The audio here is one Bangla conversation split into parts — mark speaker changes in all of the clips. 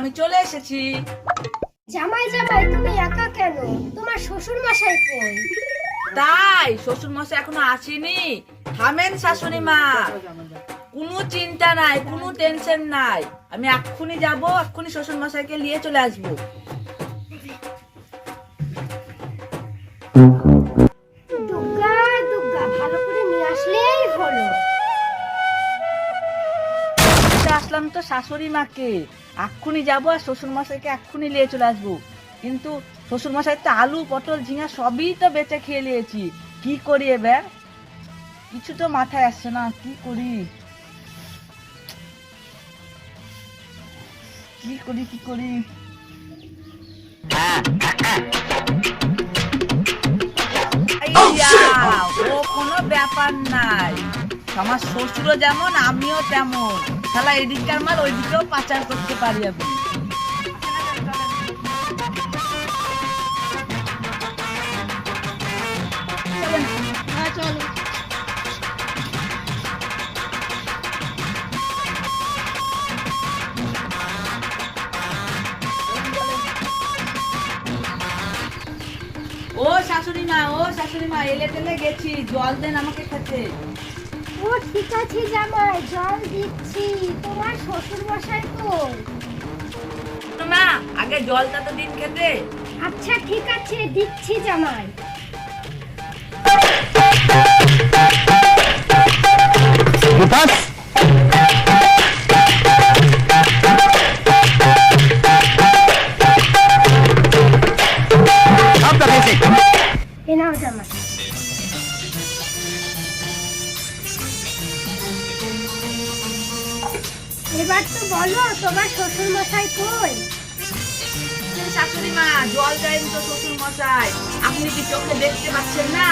Speaker 1: আমি চলে এসেছি।
Speaker 2: জামাই জামাই তুমি একা কেন? তোমার শ্বশুর মশাই কই?
Speaker 1: তাই শ্বশুর মশাই এখনো আসেনি? থামেন শাশুড়ি মা, কোনো চিন্তা নাই, কোনো টেনশন নাই, আমি এক্ষুনি যাব, এক্ষুনি শ্বশুর মশাইকে নিয়ে চলে আসবো।
Speaker 2: দুর্গা দুর্গা ভালো করে নিয়ে আসলেই হলো।
Speaker 1: আসলাম তো শাশুড়ি মাকে, এক্ষুনি যাবো আর শ্বশুর মশাইকে এক্ষুনি নিয়ে চলে আসবো। কিন্তু শ্বশুর মশাই তো আলু পটল ঝিঙা সবই তো বেঁচে খেয়ে নিয়েছি, কি করি এবার? কিছু তো মাথায় আসছে না, কি করি কি করি কি করি? ও কোনো ব্যাপার নাই, আমার শ্বশুরও যেমন আমিও তেমন, শালা এদিককার মাল ওইদিকেও পাচার করতে পারি আমি। ও শাশুড়ি মা এলে টেলে গেছি, জল দেন আমাকে খেতে।
Speaker 2: ও ঠিক আছে জামাই, জল দিচ্ছি। তোমার শ্বশুর মশাই কই?
Speaker 1: না আগে জলটা তো দিন খেতে।
Speaker 2: আচ্ছা ঠিক আছে, দিচ্ছি জামাই। এ নাও জামাই। এবার তো বলো তোমার শ্বশুর মশাই কই?
Speaker 1: শাশুড়ি মা জল দেন তো শ্বশুর মশাই, আপনি কি চোখে দেখতে পাচ্ছেন না?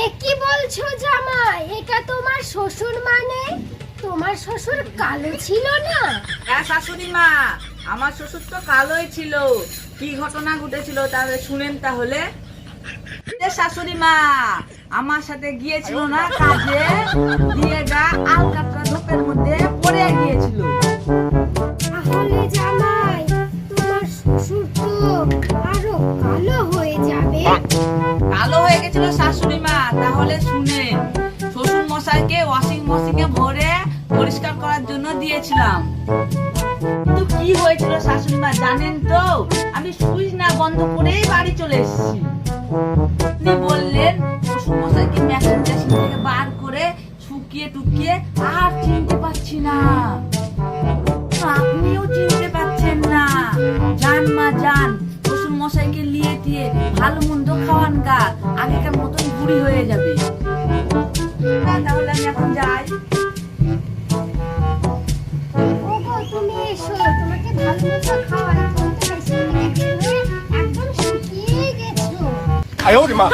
Speaker 2: এ কি বলছো জামাই? এটা তোমার শ্বশুর মানে? তোমার শ্বশুর কালো ছিল না?
Speaker 1: হ্যাঁ শাশুড়ি মা, আমার শ্বশুর তো কালোই ছিল। কি ঘটনা ঘটেছিল তাহলে শুনেন তাহলে। শাশুড়ি মা আমার সাথে গিয়েছিল না কাজে, দিয়ে গা আলকাতরা ঝোপের মধ্যে পড়ে গিয়েছিল।
Speaker 2: তাহলে জামাই তোমার শ্বশুর তো আরো কালো হয়ে যাবে।
Speaker 1: কালো হয়ে গেছিল শাশুড়ি মা, তাহলে শুনেন। শ্বশুর মশাইকে ওয়াশিং মেশিনে ভরে পরিষ্কার করার জন্য দিয়েছিলাম, কিন্তু কি হয়েছিল শাশুড়ি মা জানেন তো? আমি সুইচ না বন্ধ করেই বাড়ি চলে এসেছি। আপনি বললেন শ্বশুর মশাইকে মেশিন থেকে বার করে শুকিয়ে টুকিয়ে আর চিনতে পারছি না। আপনিও চিনতে পারছেন না? জান মা জান, শ্বশুর মশাইকে নিয়ে দিয়ে ভালো মন্দ খাওয়ান গা, আগেকার মতন বুড়ি হয়ে যাবে। তাহলে আমি এখন যাই।
Speaker 2: ওগো তুমি এসো, তোমাকে ভালো মতো খাওয়াই। তুমি তো মেশিন থেকে বের হয়ে একদম শুকিয়ে গেছো।
Speaker 3: 哎呦我的妈！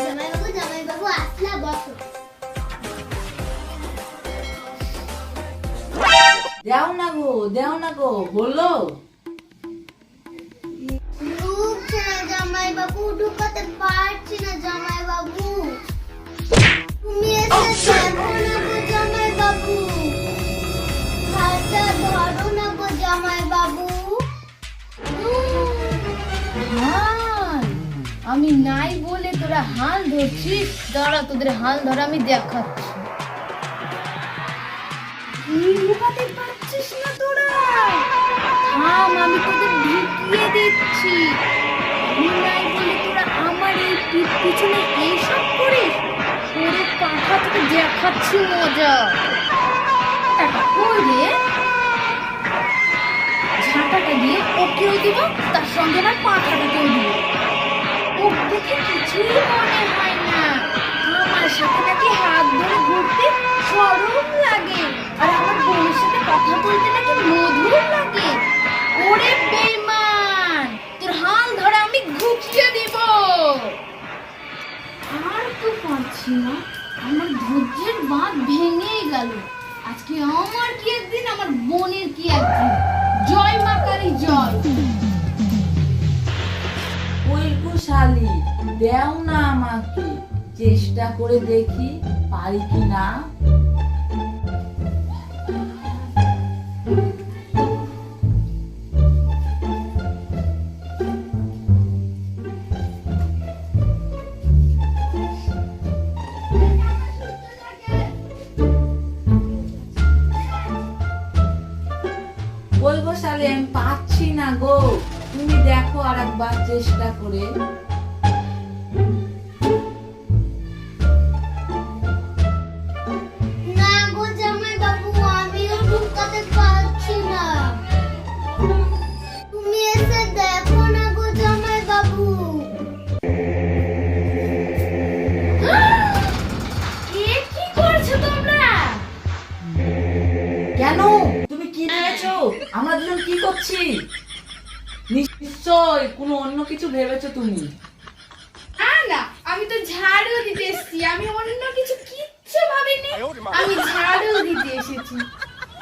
Speaker 2: জামাইবাবু জামাইবাবু আসলা বসো।
Speaker 1: দেও না গো বললো।
Speaker 2: ঢুকছে না জামাইবাবু, ঢুকাতে পারছি না জামাইবাবু। তুমি এসে দেখো না গো জামাইবাবু, হাতটা ধরো না গো জামাইবাবু।
Speaker 4: আমি নাই বলে তোরা হাল ধরছিস? দাঁড়া, তোদের হাল ধরা আমি দেখাচ্ছি।
Speaker 2: ঢুকাতে পারছিস না তোরা?
Speaker 4: থাম, আমি তোদের ঢুকিয়ে দিচ্ছি। আমি নাই বলে তোরা আমার এই পিঠ পিছনে এইসব করিস? তোরে পাখা তোকে দেখাচ্ছি মজা। টাকা কই রে? ঝাঁটাটা দিয়ে ওকেও দিব, তার সঙ্গে আমার পাখাটাকেও দিব। ওর দেখে কিছুই মনে হয় না। আমার সাথে নাকি হাত ধরে ঘুরতে শরম লাগে, আর আমার বোনের সাথে কথা বলতে নাকি মধুর লাগে। ওরে বেঈমান, তোর হাল ধরে আমি ঘুচিয়ে দিব। আর তো পারছি না, আমার ধৈর্যের বাঁধ ভেঙেই গেল। আজকে আমার কি একদিন, আমার বোনের কি একদিন। জয় মা কালী জয়।
Speaker 1: ও ওই গো শালি, দেও না আমাকে, চেষ্টা করে দেখি পারি কি না। ওই গো শালি, আমি পাচ্ছি না গো, তুমি দেখো আর একবার চেষ্টা করে।
Speaker 2: না গো জামাই বাবু, আমিও ঢুকাতে পারছি না। তুমি এসে দেখো না গো জামাই বাবু।
Speaker 4: এ কি করছো তোমরা?
Speaker 1: কেন, তুমি কি ভেবেছো আমরা দুজন কি করছি? নিশ্চয় কোনো অন্য কিছু ভেবেছো তুমি।
Speaker 4: না না, আমি তো ঝাড়ু দিতে এসেছি, আমি